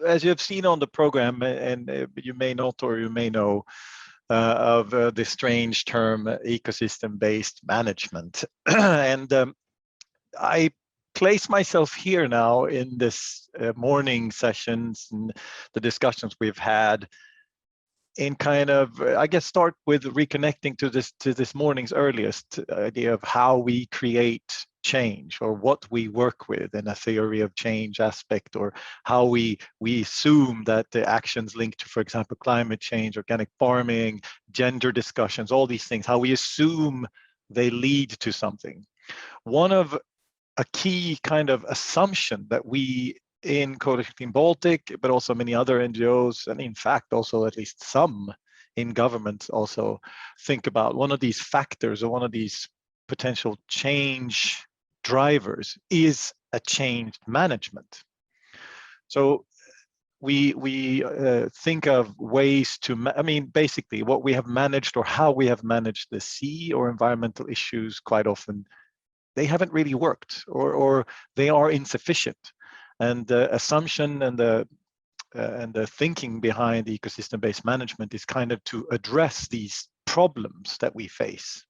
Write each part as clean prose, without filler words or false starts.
as you have seen on the program, and you may not or you may know, of the strange term ecosystem-based management. And I place myself here now in this morning sessions and the discussions we've had in kind of, I guess, start with reconnecting to this morning's earliest idea of how we create change, or what we work with in a theory of change aspect, or how we assume that the actions linked to, for example, climate change, organic farming, gender discussions, all these things, how we assume they lead to something. One of a key kind of assumption that we in CCB Baltic, but also many other NGOs, and in fact also at least some in government also think about, one of these factors or one of these potential change drivers is a change management. So we think of ways to, I mean, basically what we have managed or how we have managed the sea or environmental issues quite often, they haven't really worked, or they are insufficient. And the assumption and the thinking behind ecosystem-based management is kind of to address these problems that we face.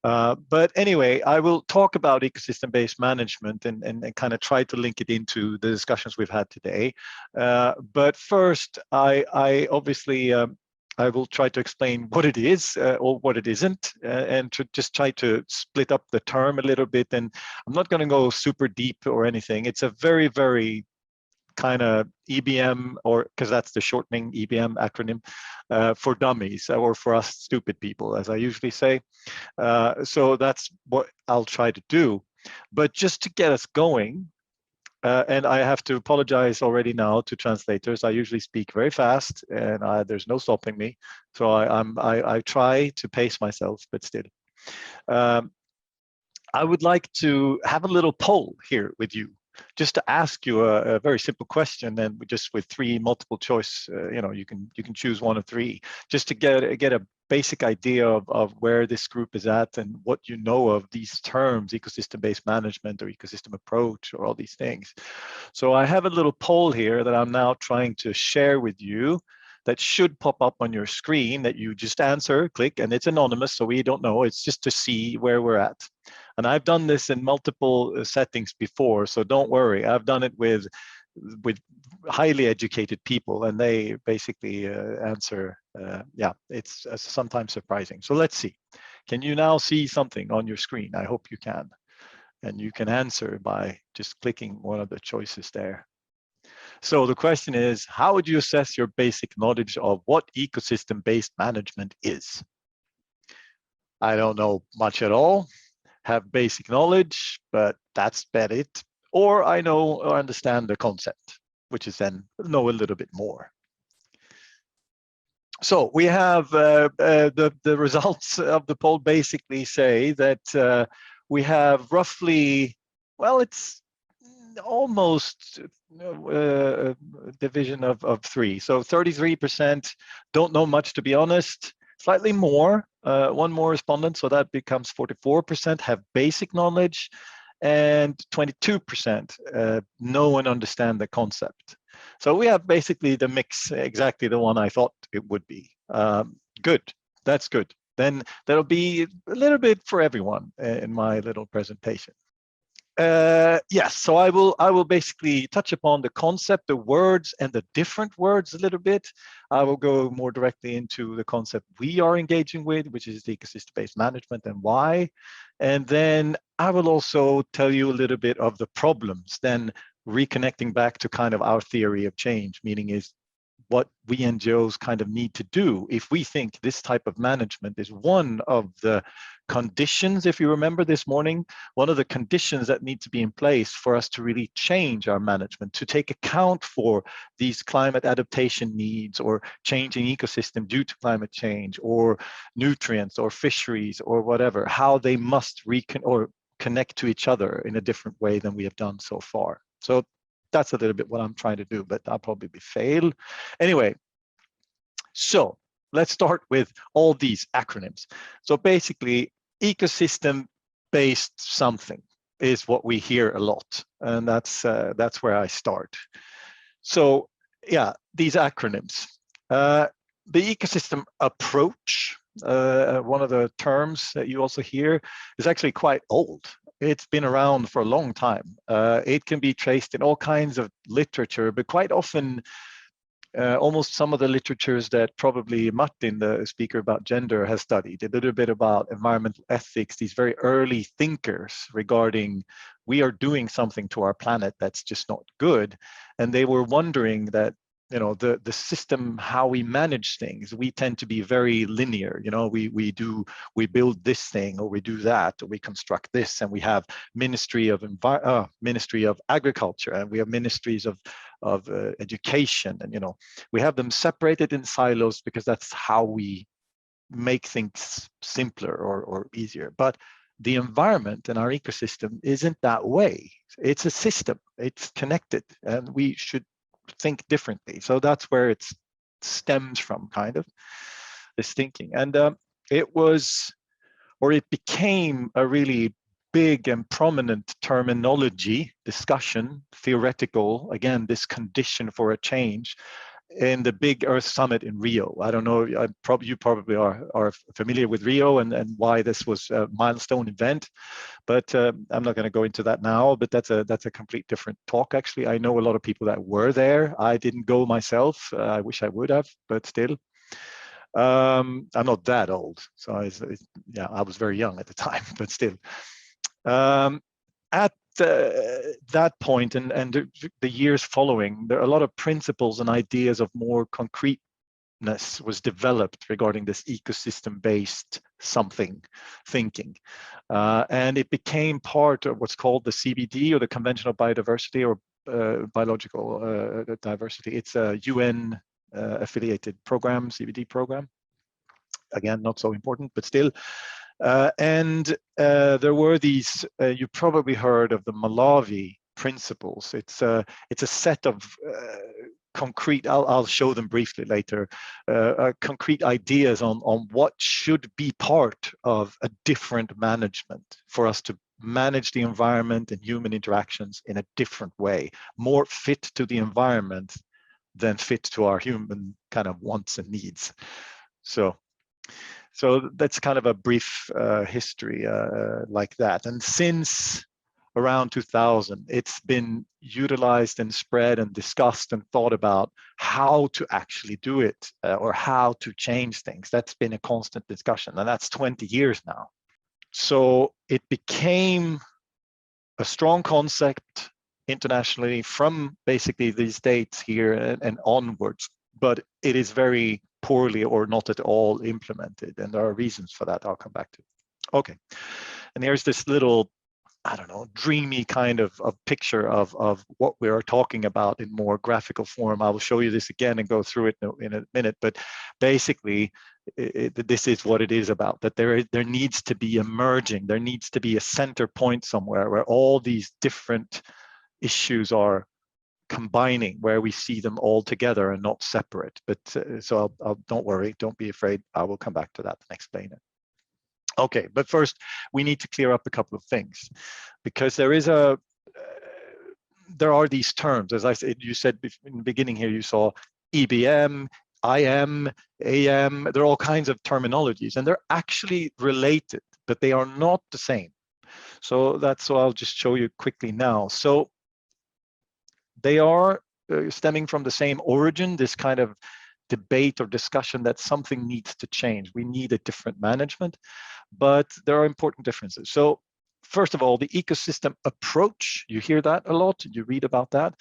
But anyway, I will talk about ecosystem-based management and kind of try to link it into the discussions we've had today. But first, I obviously I will try to explain what it is or what it isn't, and to just try to split up the term a little bit. And I'm not going to go super deep or anything. It's a very, very kind of EBM, or because that's the shortening EBM acronym for dummies, or for us stupid people, as I usually say. So that's what I'll try to do. But just to get us going, and I have to apologize already now to translators. I usually speak very fast, and there's no stopping me. So I try to pace myself, but still. I would like to have a little poll here with you, just to ask you a very simple question, and just with 3 multiple choice. You know, you can choose one of 3, just to get a basic idea of where this group is at and what you know of these terms, ecosystem-based management or ecosystem approach, or all these things. So I have a little poll here that I'm now trying to share with you, that should pop up on your screen, that you just answer, click, and it's anonymous, so we don't know. It's just to see where we're at. And I've done this in multiple settings before, so don't worry. I've done it with highly educated people, and they basically answer. Yeah, it's sometimes surprising. So let's see. Can you now see something on your screen? I hope you can. And you can answer by just clicking one of the choices there. So the question is, how would you assess your basic knowledge of what ecosystem-based management is? I don't know much at all, have basic knowledge, but that's about it. Or I know or understand the concept, which is then know a little bit more. So we have the results of the poll basically say that we have roughly, well, it's almost a division of 3. So 33% don't know much, to be honest. Slightly more, one more respondent, so that becomes 44% have basic knowledge, and 22% know and understand the concept. So we have basically the mix, exactly the one I thought it would be. Good, that's good. Then there'll be a little bit for everyone in my little presentation. Yes, so I will basically touch upon the concept, the words, and the different words a little bit. I will go more directly into the concept we are engaging with, which is the ecosystem-based management, and why. And then I will also tell you a little bit of the problems, then reconnecting back to kind of our theory of change, meaning is what we NGOs kind of need to do if we think this type of management is one of the conditions, if you remember this morning, one of the conditions that need to be in place for us to really change our management, to take account for these climate adaptation needs, or changing ecosystem due to climate change, or nutrients, or fisheries, or whatever, how they must connect to each other in a different way than we have done so far. So that's a little bit what I'm trying to do, but I'll probably fail. Anyway, so let's start with all these acronyms. So basically, ecosystem-based something is what we hear a lot, and that's where I start. So yeah, these acronyms. The ecosystem approach, one of the terms that you also hear, is actually quite old. It's been around for a long time. It can be traced in all kinds of literature, but quite often almost some of the literatures that probably Martin, the speaker about gender, has studied, a little bit about environmental ethics, these very early thinkers regarding we are doing something to our planet that's just not good. And they were wondering that, you know, the system, how we manage things, we tend to be very linear. You know, we build this thing, or we do that, or we construct this, and we have Ministry of Agriculture, and we have ministries of education, and, you know, we have them separated in silos because that's how we make things simpler or easier. But the environment and our ecosystem isn't that way. It's a system, it's connected, and we should think differently. So that's where it stems from, kind of, this thinking. And it became a really big and prominent terminology discussion, theoretical, again, this condition for a change, in the big Earth Summit in Rio. I don't know, you probably are familiar with Rio and why this was a milestone event, but I'm not going to go into that now, but that's a complete different talk, actually. I know a lot of people that were there. I didn't go myself. I wish I would have, but still. I'm not that old, so I was very young at the time, but still. At that point and the years following, there are a lot of principles and ideas of more concreteness was developed regarding this ecosystem-based something thinking. And it became part of what's called the CBD, or the Convention on Biodiversity, or Biological Diversity. It's a UN affiliated program, CBD program. Again, not so important, but still. And there were these, you probably heard of the Malawi principles. It's a set of concrete, I'll show them briefly later, concrete ideas on what should be part of a different management for us to manage the environment and human interactions in a different way, more fit to the environment than fit to our human kind of wants and needs. So that's kind of a brief history like that. And since around 2000, it's been utilized and spread and discussed and thought about how to actually do it or how to change things. That's been a constant discussion, and that's 20 years now. So it became a strong concept internationally from basically these dates here and onwards, but it is very poorly or not at all implemented, and there are reasons for that I'll come back to. Okay, and here's this little, I don't know, dreamy kind of picture of what we are talking about in more graphical form. I will show you this again and go through it in a minute, but basically this is what it is about, that there needs to be a merging, there needs to be a center point somewhere where all these different issues are combining, where we see them all together and not separate. But so I'll don't worry, don't be afraid, I will come back to that and explain it. Okay, but first we need to clear up a couple of things, because there are these terms, as I said, you said in the beginning here, you saw EBM, IM, AM, there are all kinds of terminologies, and they're actually related, but they are not the same. So I'll just show you quickly now. So they are stemming from the same origin, this kind of debate or discussion that something needs to change. We need a different management, but there are important differences. So first of all, the ecosystem approach, you hear that a lot, you read about that.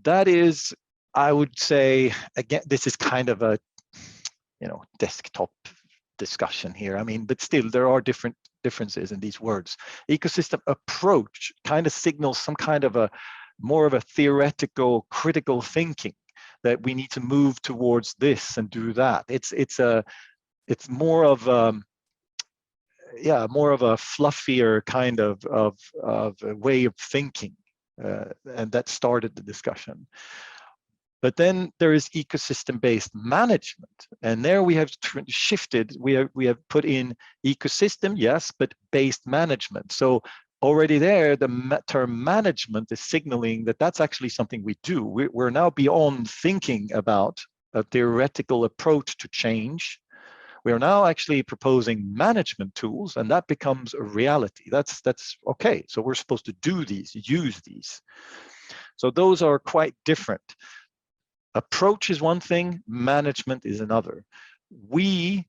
That is, I would say, again, this is kind of a, desktop discussion here. I mean, but still there are differences in these words. Ecosystem approach kind of signals some kind of more of a theoretical, critical thinking, that we need to move towards this and do that. It's more of more of a fluffier kind of a way of thinking, and that started the discussion. But then there is ecosystem-based management, and there we have shifted. We have put in ecosystem, yes, but based management. So already there, the term management is signaling that that's actually something we do. We're now beyond thinking about a theoretical approach to change. We are now actually proposing management tools, and that becomes a reality. That's okay. So we're supposed to do these, use these. So those are quite different. Approach is one thing, management is another. We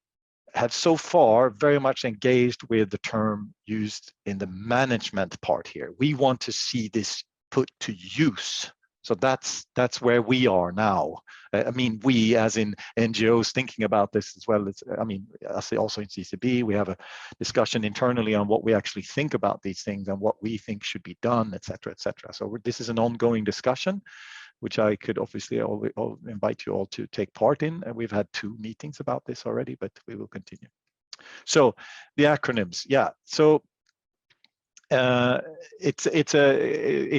have so far very much engaged with the term used in the management part here. We want to see this put to use. So that's where we are now. I mean, we as in NGOs thinking about this as well. I mean, I say also in CCB, we have a discussion internally on what we actually think about these things and what we think should be done, et cetera, et cetera. So this is an ongoing discussion, which I could obviously I'll invite you all to take part in. And we've had 2 meetings about this already, but we will continue. So the acronyms, yeah. So it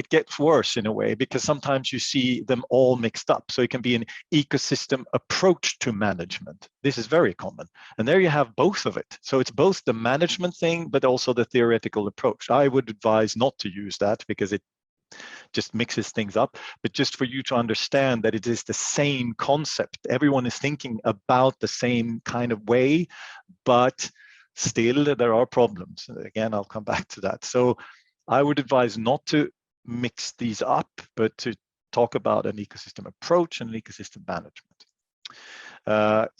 gets worse in a way, because sometimes you see them all mixed up. So it can be an ecosystem approach to management. This is very common. And there you have both of it. So it's both the management thing, but also the theoretical approach. I would advise not to use that because it just mixes things up, but just for you to understand that it is the same concept. Everyone is thinking about the same kind of way, but still there are problems. Again, I'll come back to that. So I would advise not to mix these up, but to talk about an ecosystem approach and an ecosystem management.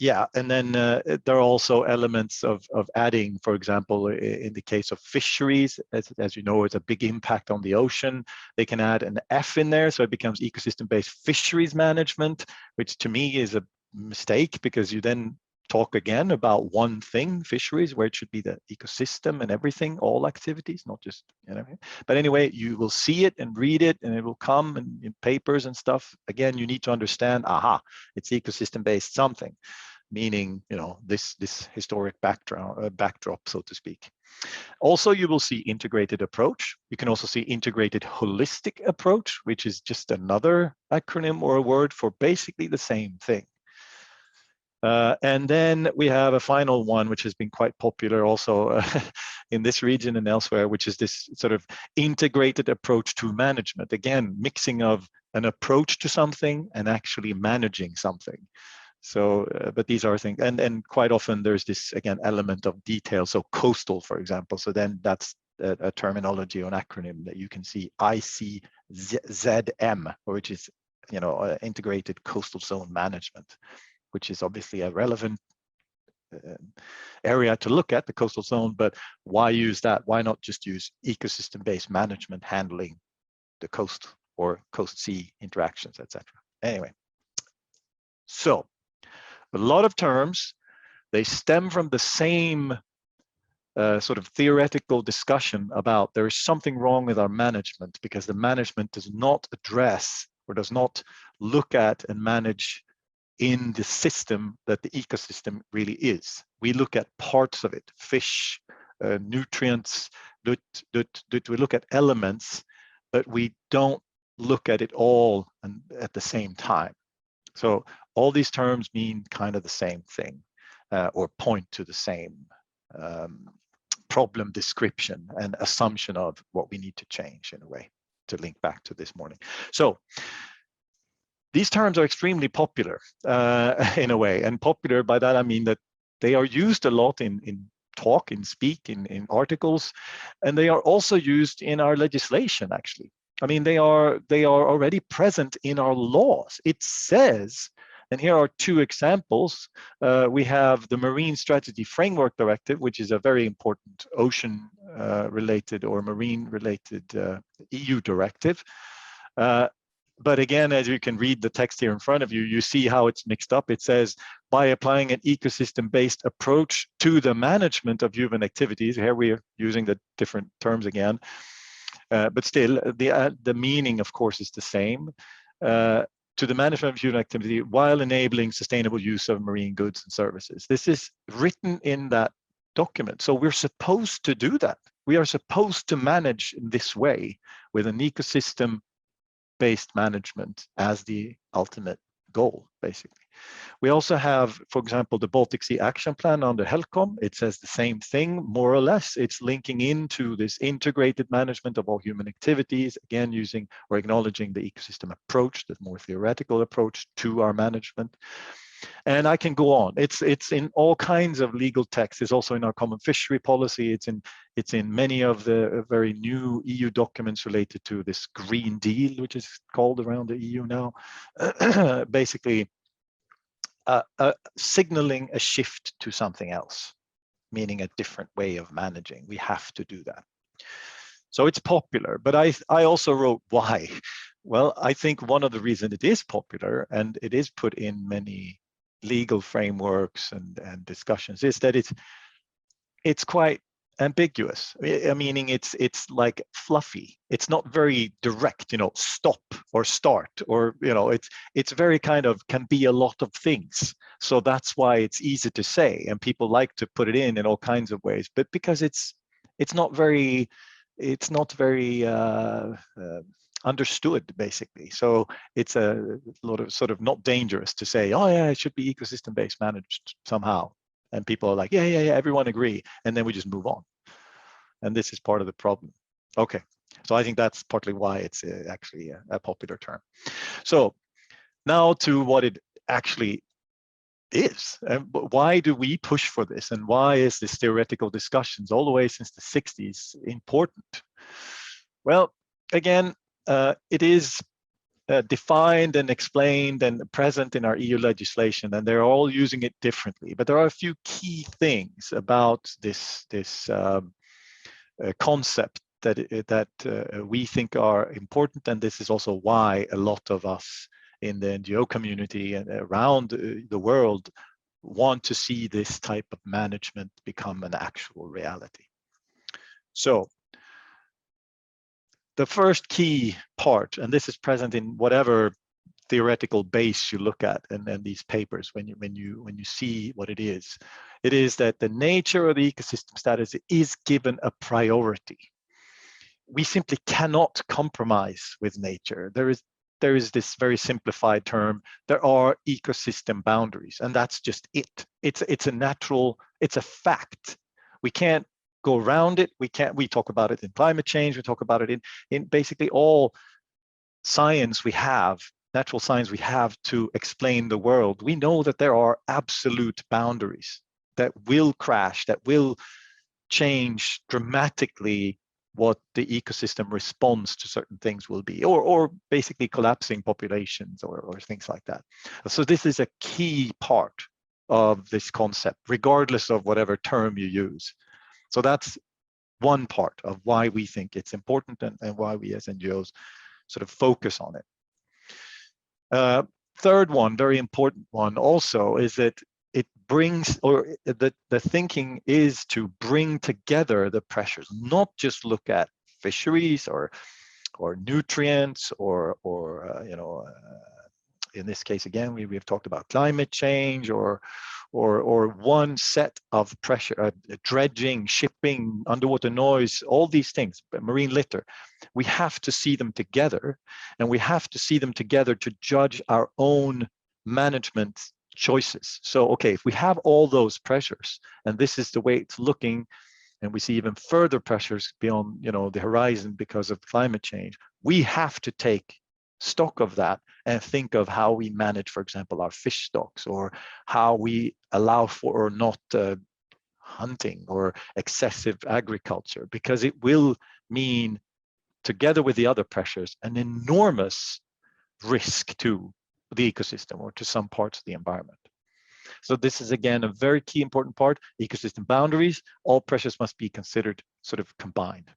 Yeah, and then there are also elements of adding, for example, in the case of fisheries, as you know, it's a big impact on the ocean. They can add an F in there, so it becomes ecosystem-based fisheries management, which to me is a mistake, because you then talk again about one thing, fisheries, where it should be the ecosystem and everything, all activities, not just, you know. But anyway, you will see it and read it, and it will come in papers and stuff. Again, you need to understand, aha, it's ecosystem-based something, meaning, you know, this historic backdrop, so to speak. Also, you will see integrated approach. You can also see integrated holistic approach, which is just another acronym or a word for basically the same thing. And then we have a final one, which has been quite popular also in this region and elsewhere, which is this sort of integrated approach to management. Again, mixing of an approach to something and actually managing something. So, but these are things, and quite often there's this, again, element of detail. So coastal, for example. So then that's a terminology or an acronym that you can see, ICZM, which is, you know, integrated coastal zone management, which is obviously a relevant area to look at, the coastal zone, but why use that? Why not just use ecosystem-based management handling the coast or coast-sea interactions, etc. Anyway, so a lot of terms, they stem from the same sort of theoretical discussion about there is something wrong with our management because the management does not address or does not look at and manage in the system that the ecosystem really is. We look at parts of it, fish, nutrients, we look at elements, but we don't look at it all and at the same time. So all these terms mean kind of the same thing, or point to the same problem description and assumption of what we need to change, in a way, to link back to this morning. So these terms are extremely popular in a way, and popular by that I mean that they are used a lot in talk, in speak, in articles, and they are also used in our legislation, actually. I mean, they are already present in our laws. It says, and here are 2 examples. We have the Marine Strategy Framework Directive, which is a very important ocean related or marine related EU directive. But again, as you can read the text here in front of you, you see how it's mixed up. It says, by applying an ecosystem-based approach to the management of human activities, here we are using the different terms again, but still, the meaning, of course, is the same, to the management of human activity while enabling sustainable use of marine goods and services. This is written in that document. So we're supposed to do that. We are supposed to manage in this way with an ecosystem based management as the ultimate goal, basically. We also have, for example, the Baltic Sea Action Plan under HELCOM. It says the same thing, more or less. It's linking into this integrated management of all human activities, again, using or acknowledging the ecosystem approach, the more theoretical approach to our management. And I can go on. It's in all kinds of legal texts. It's also in our common fishery policy. It's in many of the very new EU documents related to this Green Deal, which is called around the EU now. Basically, signaling a shift to something else, meaning a different way of managing. We have to do that. So it's popular, but I also wrote why. Well, I think one of the reasons it is popular and it is put in many legal frameworks and discussions is that it's quite ambiguous, meaning it's like fluffy. It's not very direct, stop or start, or it's very kind of can be a lot of things. So that's why it's easy to say, and people like to put it in all kinds of ways. But because it's not very understood, basically. So it's a lot of sort of not dangerous to say, oh yeah, it should be ecosystem based managed somehow. And people are like, yeah, everyone agree. And then we just move on. And this is part of the problem. Okay, so I think that's partly why it's actually a popular term. So now to what it actually is. And why do we push for this? And why is this theoretical discussions all the way since the 60s important? Well, again, it is defined and explained and present in our EU legislation, and they're all using it differently. But there are a few key things about this concept that we think are important, and this is also why a lot of us in the NGO community and around the world want to see this type of management become an actual reality. So the first key part, and this is present in whatever theoretical base you look at and these papers, when you see what it is that the nature of the ecosystem status is given a priority. We simply cannot compromise with nature. There is this very simplified term. There are ecosystem boundaries, and that's just it. It's a natural, it's a fact. We can't go around it. We talk about it in climate change. We talk about it in basically all science we have, natural science we have to explain the world. We know that there are absolute boundaries that will crash, that will change dramatically what the ecosystem response to certain things will be, or basically collapsing populations or things like that. So this is a key part of this concept, regardless of whatever term you use. So that's one part of why we think it's important and why we as NGOs sort of focus on it. Third one, very important one also, is that it brings, or the thinking is to bring together the pressures, not just look at fisheries or nutrients or in this case again we've talked about climate change or one set of pressure, dredging, shipping, underwater noise, all these things, marine litter. We have to see them together, and we have to see them together to judge our own management choices. So, okay, if we have all those pressures, and this is the way it's looking, and we see even further pressures beyond, the horizon because of climate change, we have to take stock of that and think of how we manage, for example, our fish stocks, or how we allow for or not hunting or excessive agriculture, because it will mean, together with the other pressures, an enormous risk to the ecosystem or to some parts of the environment. So this is, again, a very key important part. Ecosystem boundaries, all pressures must be considered sort of combined.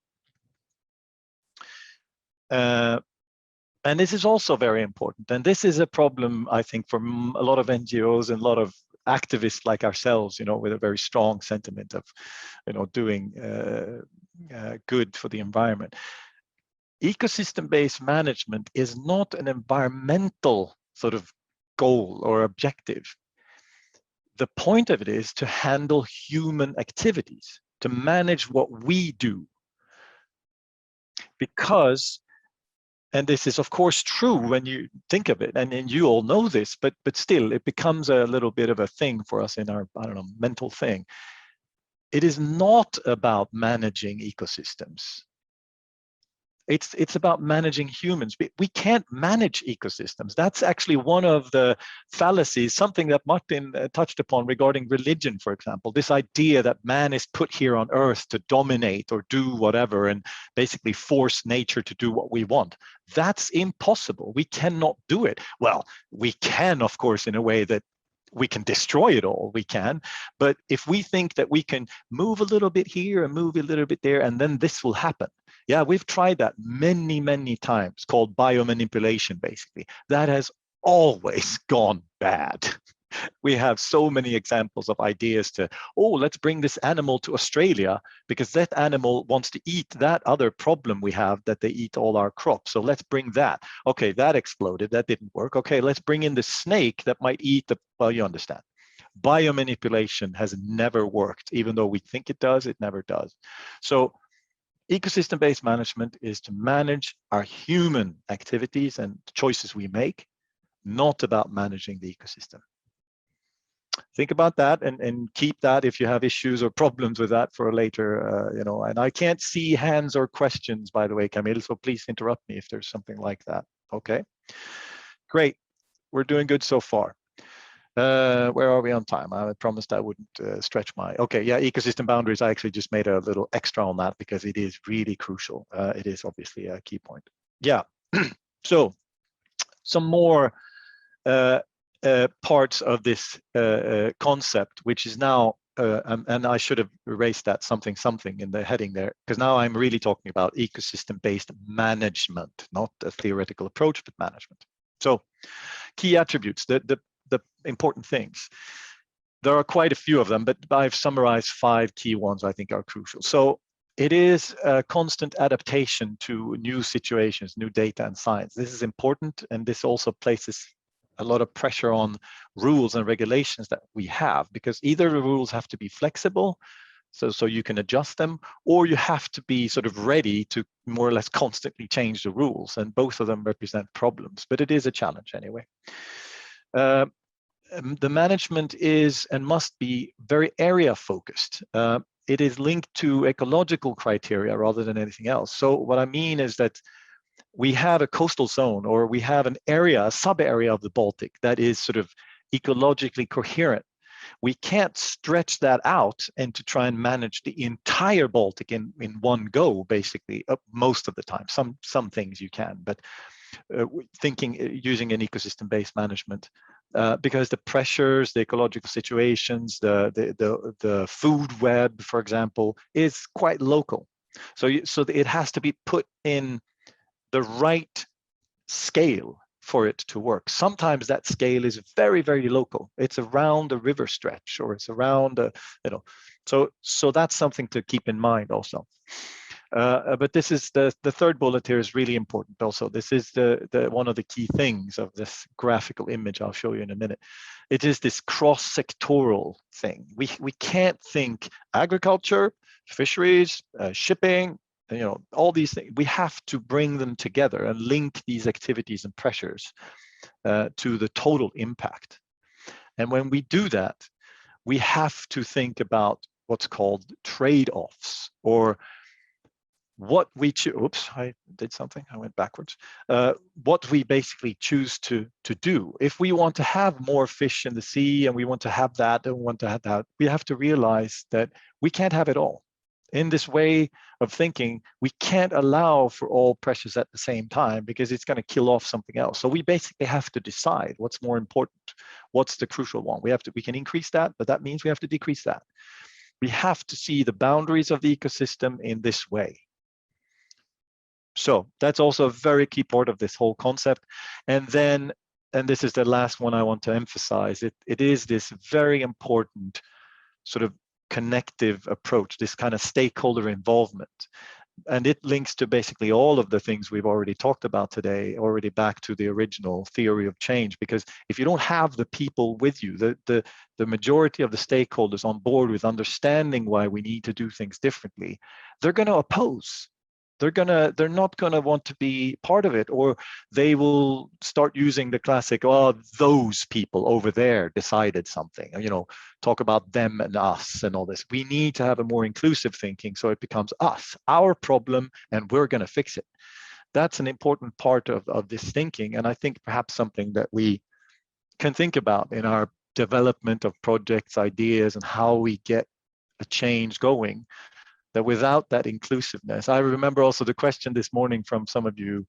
And this is also very important. And this is a problem, I think, for a lot of NGOs and a lot of activists like ourselves, with a very strong sentiment of, doing good for the environment. Ecosystem-based management is not an environmental sort of goal or objective. The point of it is to handle human activities, to manage what we do. Because And this is, of course, true when you think of it, and you all know this, but still, it becomes a little bit of a thing for us in our, I don't know, mental thing. It is not about managing ecosystems. It's about managing humans. We can't manage ecosystems. That's actually one of the fallacies, something that Martin touched upon regarding religion, for example. This idea that man is put here on earth to dominate or do whatever and basically force nature to do what we want. That's impossible. We cannot do it. Well, we can, of course, in a way that we can destroy it all, we can. But if we think that we can move a little bit here and move a little bit there, and then this will happen. Yeah, we've tried that many, many times, called biomanipulation, basically. That has always gone bad. We have so many examples of ideas to, oh, let's bring this animal to Australia because that animal wants to eat that other problem we have, that they eat all our crops. So let's bring that. Okay, that exploded. That didn't work. Okay, let's bring in the snake that might eat the, well, you understand. Biomanipulation has never worked. Even though we think it does, it never does. So ecosystem-based management is to manage our human activities and choices we make, not about managing the ecosystem. Think about that and keep that if you have issues or problems with that for a later, you know, and I can't see hands or questions, by the way, Camille, so please interrupt me if there's something like that. Okay, great. We're doing good so far. Where are we on time? I promised I wouldn't stretch my, okay, yeah, ecosystem boundaries. I actually just made a little extra on that because it is really crucial. It is obviously a key point. Yeah, so some more parts of this concept, which is now, and I should have erased that something in the heading there, because now I'm really talking about ecosystem-based management, not a theoretical approach, but management. So key attributes, the important things. There are quite a few of them, but I've summarized 5 key ones I think are crucial. So it is a constant adaptation to new situations, new data and science. This is important, and this also places a lot of pressure on rules and regulations that we have, because either the rules have to be flexible, so you can adjust them, or you have to be sort of ready to more or less constantly change the rules, and both of them represent problems, but it is a challenge anyway. The management is and must be very area focused. It is linked to ecological criteria rather than anything else. So what I mean is that we have a coastal zone, or we have an area, a sub-area of the Baltic that is sort of ecologically coherent. We can't stretch that out and to try and manage the entire Baltic in one go, basically, most of the time. Some things you can, but using an ecosystem-based management, because the pressures, the ecological situations, the food web, for example, is quite local. So it has to be put in the right scale for it to work. Sometimes that scale is very, very local. It's around a river stretch, or it's around a, you know, so that's something to keep in mind also. But this is the third bullet here is really important also. This is the one of the key things of this graphical image I'll show you in a minute. It is this cross-sectoral thing. We can't think agriculture, fisheries, shipping, you know, all these things. We have to bring them together and link these activities and pressures to the total impact. And when we do that, we have to think about what's called trade-offs, or what we choose. Oops, I did something. I went backwards. What we basically choose to do. If we want to have more fish in the sea, and we want to have that, and we want to have that, we have to realize that we can't have it all. In this way of thinking, we can't allow for all pressures at the same time, because it's going to kill off something else. So we basically have to decide what's more important, what's the crucial one. We can increase that, but that means we have to decrease that. We have to see the boundaries of the ecosystem in this way. So that's also a very key part of this whole concept. And then, and this is the last one I want to emphasize, it is this very important sort of connective approach, this kind of stakeholder involvement. And it links to basically all of the things we've already talked about today, already back to the original theory of change. Because if you don't have the people with you, the majority of the stakeholders on board with understanding why we need to do things differently, they're going to oppose. they're not gonna want to be part of it, or they will start using the classic, oh, those people over there decided something, talk about them and us and all this. We need to have a more inclusive thinking, so it becomes us, our problem, and we're gonna fix it. That's an important part of this thinking, and I think perhaps something that we can think about in our development of projects, ideas, and how we get a change going. That without that inclusiveness, I remember also the question this morning from some of you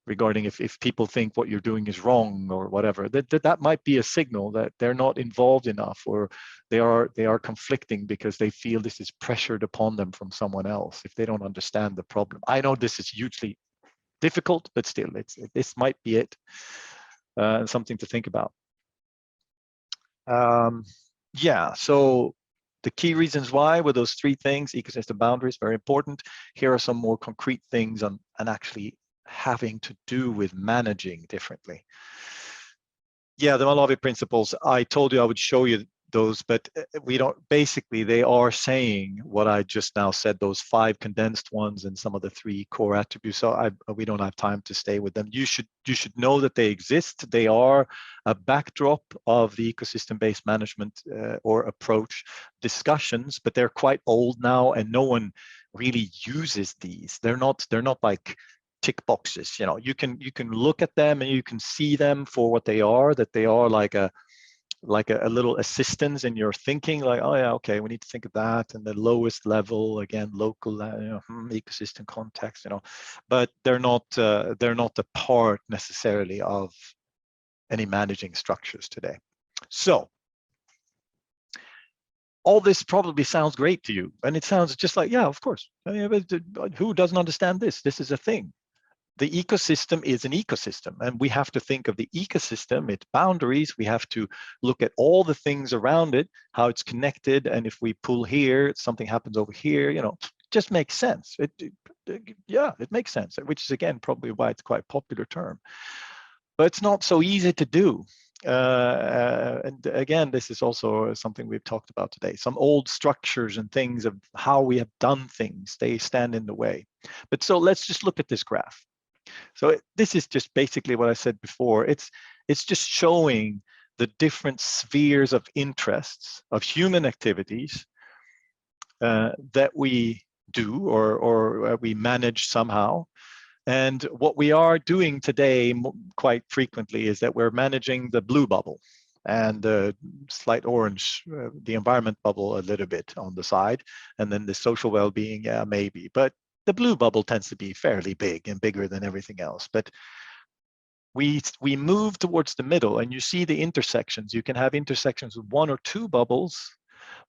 regarding if people think what you're doing is wrong or whatever, that might be a signal that they're not involved enough, or they are conflicting because they feel this is pressured upon them from someone else if they don't understand the problem. I know this is hugely difficult, but still, this might be it. Something to think about. Yeah, so the key reasons why were those three things: ecosystem boundaries, very important. Here are some more concrete things and actually having to do with managing differently. Yeah, the Malawi principles, I told you I would show you those, but we don't, basically they are saying what I just now said, those 5 condensed ones and some of the 3 core attributes. So we don't have time to stay with them. You should know that they exist. They are a backdrop of the ecosystem-based management or approach discussions, but they're quite old now, and no one really uses these. They're not like tick boxes. You can look at them and you can see them for what they are, that they are like a little assistance in your thinking, like, oh yeah, okay, we need to think of that, and the lowest level, again, local, ecosystem context, but they're not a part necessarily of any managing structures today. So all this probably sounds great to you, and it sounds just like, yeah, of course, who doesn't understand this? This is a thing. The ecosystem is an ecosystem, and we have to think of the ecosystem, its boundaries. We have to look at all the things around it, how it's connected, and if we pull here, something happens over here. It just makes sense. It makes sense, which is again probably why it's quite a popular term. But it's not so easy to do. And again, this is also something we've talked about today. Some old structures and things of how we have done things, they stand in the way. But so let's just look at this graph. So this is just basically what I said before. It's just showing the different spheres of interests of human activities that we do or we manage somehow. And what we are doing today quite frequently is that we're managing the blue bubble and the slight orange, the environment bubble a little bit on the side, and then the social well-being, yeah, maybe. But the blue bubble tends to be fairly big and bigger than everything else. But we move towards the middle, and you see the intersections. You can have intersections with 1 or 2 bubbles,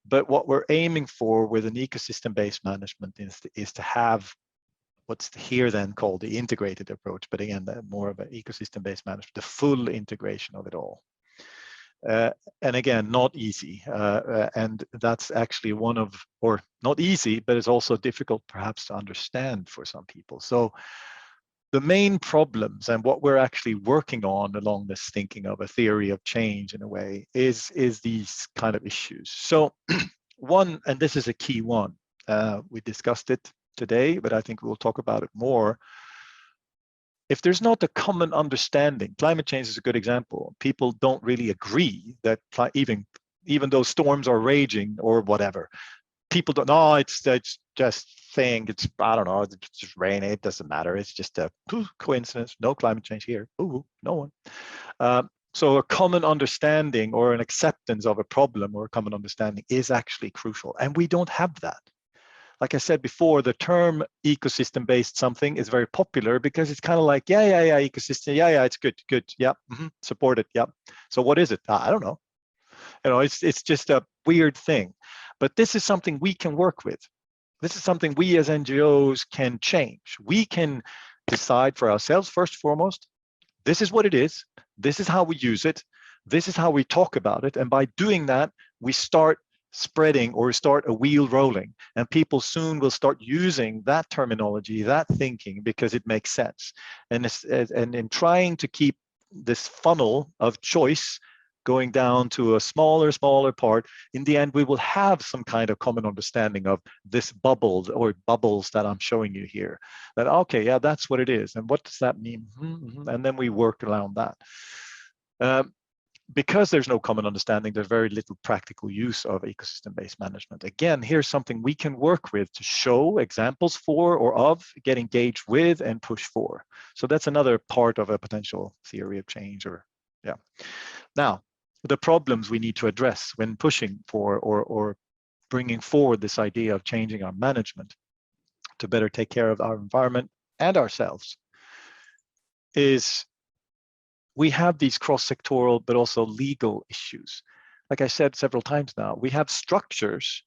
but what we're aiming for with an ecosystem-based management is to have what's here then called the integrated approach, but again, more of an ecosystem-based management, the full integration of it all. And again, not easy. And that's actually or not easy, but it's also difficult perhaps to understand for some people. So the main problems and what we're actually working on along this thinking of a theory of change in a way is these kind of issues. So one, and this is a key one, we discussed it today, but I think we'll talk about it more. If there's not a common understanding, climate change is a good example. People don't really agree that even though storms are raging or whatever, people don't, no, it's just saying it's, I don't know, it's just rain, it doesn't matter. It's just a coincidence, no climate change here. Ooh, no one. So a common understanding or an acceptance of a problem or a common understanding is actually crucial. And we don't have that. Like I said before, the term ecosystem-based something is very popular because it's kind of like, yeah, ecosystem, yeah, it's good, yeah, support it, yeah. So what is it? I don't know. It's just a weird thing. But this is something we can work with. This is something we as NGOs can change. We can decide for ourselves, first and foremost, this is what it is. This is how we use it. This is how we talk about it. And by doing that, we start spreading or start a wheel rolling, and people soon will start using that terminology, that thinking, because it makes sense. And in trying to keep this funnel of choice going down to a smaller part, in the end, we will have some kind of common understanding of this bubble or bubbles that I'm showing you here. That, okay, yeah, that's what it is. And what does that mean? And then we work around that. Because there's no common understanding, there's very little practical use of ecosystem-based management. Again, here's something we can work with to show examples for or of, get engaged with, and push for. So that's another part of a potential theory of change. Or yeah. Now, the problems we need to address when pushing for or bringing forward this idea of changing our management to better take care of our environment and ourselves is we have these cross-sectoral but also legal issues. Like I said several times now, we have structures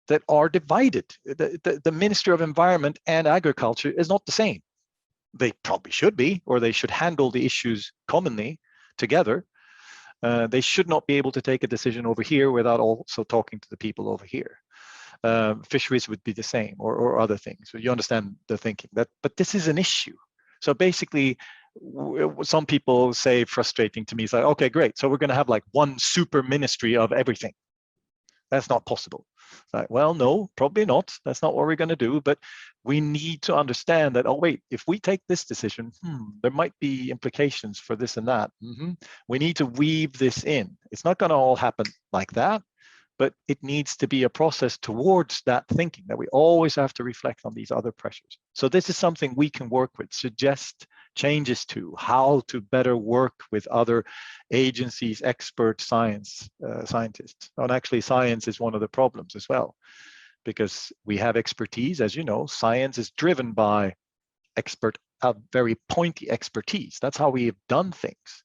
that are divided. The Ministry of Environment and Agriculture is not the same. They probably should be, or they should handle the issues commonly together. They should not be able to take a decision over here without also talking to the people over here. Fisheries would be the same, or other things. So you understand the thinking. But this is an issue. So basically, some people say frustrating to me, it's like, okay, great. So we're going to have like one super ministry of everything. That's not possible. Like, well, no, probably not. That's not what we're going to do. But we need to understand that, oh, wait, if we take this decision, there might be implications for this and that. We need to weave this in. It's not going to all happen like that, but it needs to be a process towards that thinking, that we always have to reflect on these other pressures. So this is something we can work with, suggest changes to, how to better work with other agencies, experts, scientists. And actually, science is one of the problems as well, because we have expertise. As you know, science is driven by very pointy expertise. That's how we have done things.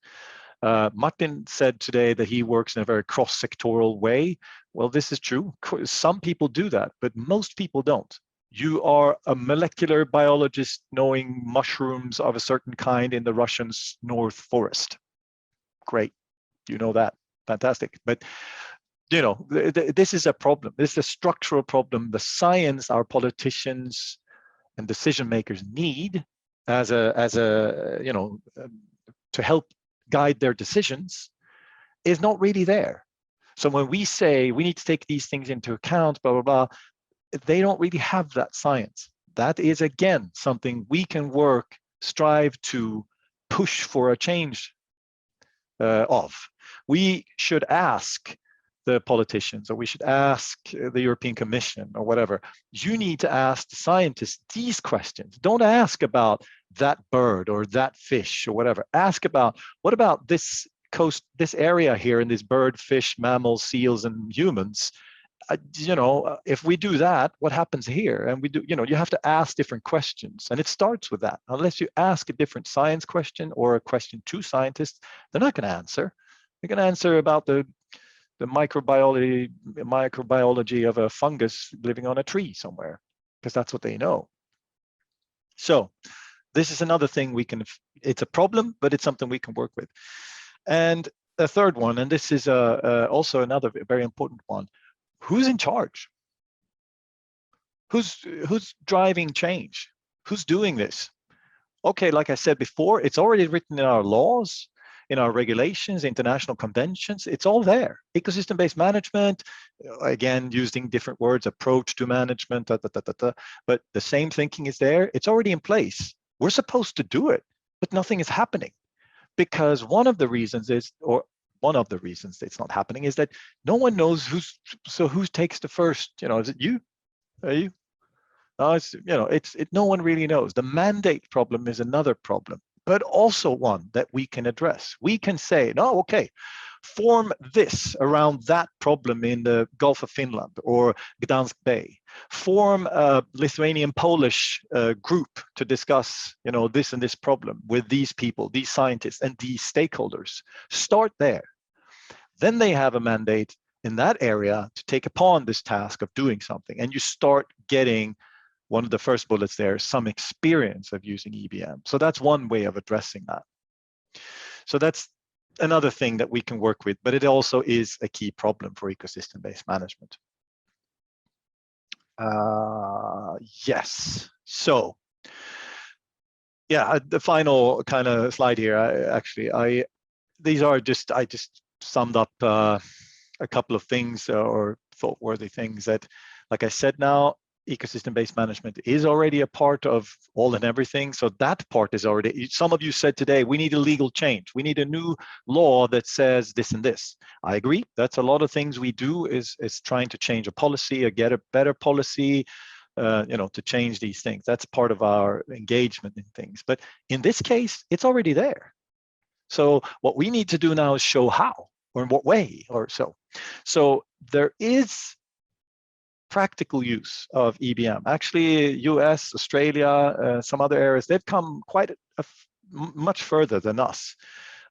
Martin said today that he works in a very cross-sectoral way. Well, this is true. Some people do that, but most people don't. You are a molecular biologist knowing mushrooms of a certain kind in the Russian North Forest. Great, you know that, fantastic. But you know, this is a problem. This is a structural problem. The science our politicians and decision makers need as a you know, to help guide their decisions is not really there. So when we say we need to take these things into account, blah, blah, blah, they don't really have that science. That is, again, something we can strive to push for a change of. We should ask the politicians, or we should ask the European Commission or whatever. You need to ask the scientists these questions. Don't ask about that bird or that fish or whatever. Ask about, what about this coast, this area here, in this bird, fish, mammals, seals, and humans? You know, if we do that, what happens here? And we do, you know, you have to ask different questions, and it starts with that. Unless you ask a different science question or a question to scientists, they're not going to answer. They're going to answer about the microbiology of a fungus living on a tree somewhere, because that's what they know. So this is another thing it's a problem, but it's something we can work with. And the third one, and this is also another very important one, who's in charge? Who's driving change? Who's doing this? Okay, like I said before, it's already written in our laws, in our regulations, international conventions. It's all there. Ecosystem-based management, again, using different words, approach to management, but the same thinking is there. It's already in place. We're supposed to do it, but nothing is happening, because one of the reasons it's not happening is that no one knows who takes the first. You know, is it you? Are you? No, no one really knows. The mandate problem is another problem, but also one that we can address. We can say, no, okay, form this around that problem in the Gulf of Finland or Gdansk Bay. Form a Lithuanian-Polish group to discuss, you know, this and this problem with these people, these scientists, and these stakeholders. Start there. Then they have a mandate in that area to take upon this task of doing something, and you start getting, one of the first bullets there, some experience of using EBM. So that's one way of addressing that. So that's another thing that we can work with, but it also is a key problem for ecosystem-based management. Yes. So, yeah, the final kind of slide here. These are I just summed up a couple of things or thought-worthy things that, like I said now, ecosystem-based management is already a part of all and everything. So that part is already, some of you said today, we need a legal change. We need a new law that says this and this. I agree. That's a lot of things we do is trying to change a policy or get a better policy, to change these things. That's part of our engagement in things. But in this case, it's already there. So what we need to do now is show how or in what way or so. So there is practical use of EBM. Actually, US, Australia, some other areas, they've come quite much further than us.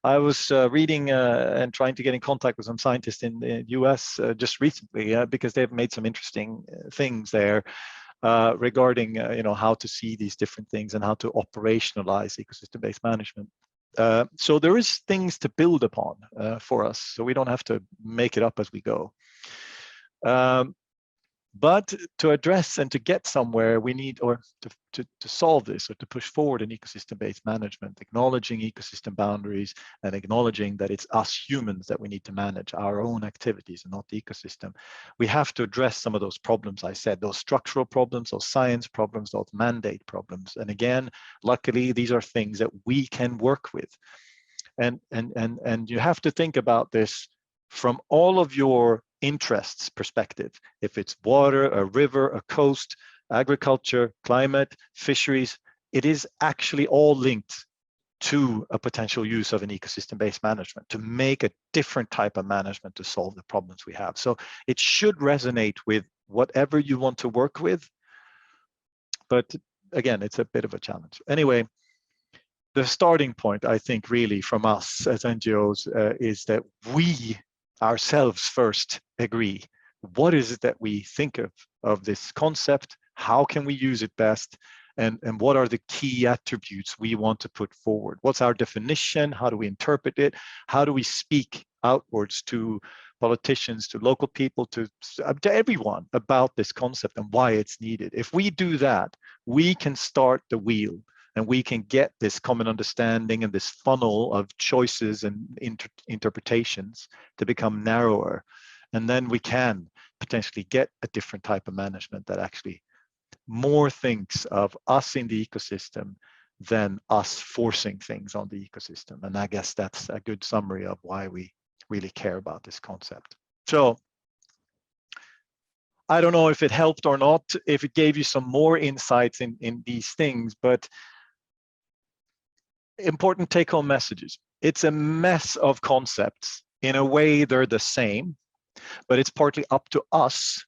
I was reading and trying to get in contact with some scientists in the US just recently because they've made some interesting things there regarding how to see these different things and how to operationalize ecosystem-based management. So there is things to build upon for us, so we don't have to make it up as we go. But to address and to get somewhere, we need, or to solve this or to push forward an ecosystem-based management, acknowledging ecosystem boundaries and acknowledging that it's us humans that we need to manage our own activities and not the ecosystem. We have to address some of those problems I said, those structural problems, those science problems, those mandate problems. And again, luckily, these are things that we can work with. And you have to think about this from all of your interests perspective. If it's water, a river, a coast, agriculture, climate, fisheries, it is actually all linked to a potential use of an ecosystem-based management to make a different type of management to solve the problems we have. So it should resonate with whatever you want to work with. But again, it's a bit of a challenge. Anyway, the starting point, I think, really from us as NGOs is that we ourselves first agree. What is it that we think of this concept? How can we use it best? And what are the key attributes we want to put forward? What's our definition? How do we interpret it? How do we speak outwards to politicians, to local people, to everyone about this concept and why it's needed? If we do that, we can start the wheel and we can get this common understanding and this funnel of choices and interpretations to become narrower. And then we can potentially get a different type of management that actually more thinks of us in the ecosystem than us forcing things on the ecosystem. And I guess that's a good summary of why we really care about this concept. So I don't know if it helped or not, if it gave you some more insights in these things, but important take-home messages. It's a mess of concepts. In a way, they're the same, but it's partly up to us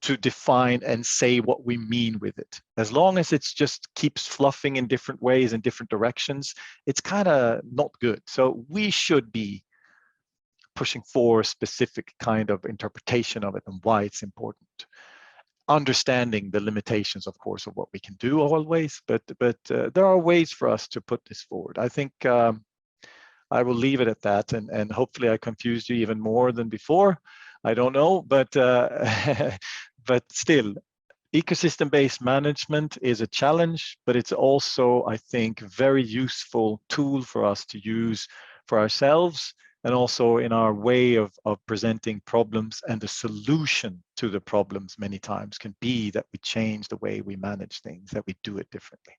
to define and say what we mean with it. As long as it's just keeps fluffing in different ways, in different directions, it's kind of not good. So we should be pushing for a specific kind of interpretation of it and why it's important. Understanding the limitations, of course, of what we can do always, but there are ways for us to put this forward. I think I will leave it at that, and hopefully I confused you even more than before. I don't know, but but still, ecosystem-based management is a challenge, but it's also, I think, very useful tool for us to use for ourselves and also in our way of presenting problems. And the solution to the problems many times can be that we change the way we manage things, that we do it differently.